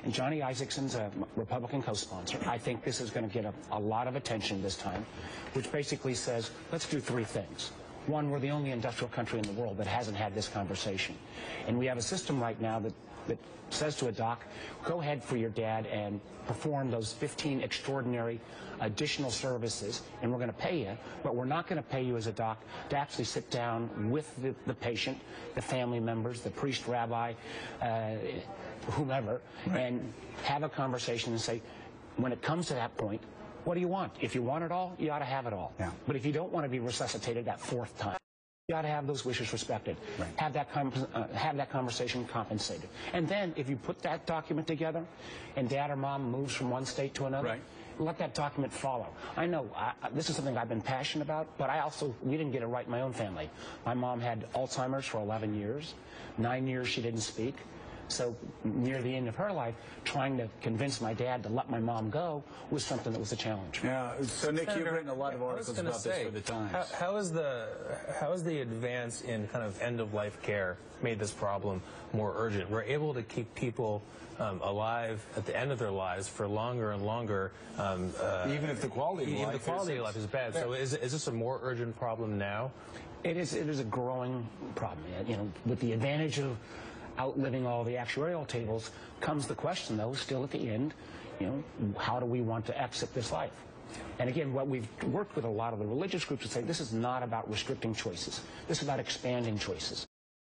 and Johnny Isaacson's a Republican co-sponsor. I think this is going to get a lot of attention this time, which basically says, let's do three things. One, we're the only industrial country in the world that hasn't had this conversation. And we have a system right now that says to a doc, go ahead for your dad and perform those 15 extraordinary additional services, and we're going to pay you, but we're not going to pay you as a doc to actually sit down with the patient, the family members, the priest, rabbi, whomever, and have a conversation and say, when it comes to that point, what do you want? If you want it all, you ought to have it all. Yeah. But if you don't want to be resuscitated that fourth time, you ought to have those wishes respected. Right. Have that conversation compensated. And then, if you put that document together, and dad or mom moves from one state to another, right, let that document follow. I know this is something I've been passionate about, but we didn't get it right in my own family. My mom had Alzheimer's for 11 years. 9 years she didn't speak. So near the end of her life, trying to convince my dad to let my mom go was something that was a challenge. Yeah. So Nick, you've written a lot of articles about this for the Times. How is the advance in kind of end-of-life care made this problem more urgent? We're able to keep people alive at the end of their lives for longer and longer. Even if the quality of life is bad. So is this a more urgent problem now? It is a growing problem. You know, with the advantage of outliving all the actuarial tables comes the question, though, still at the end, you know, how do we want to exit this life? And again, what we've worked with a lot of the religious groups to say, this is not about restricting choices. This is about expanding choices.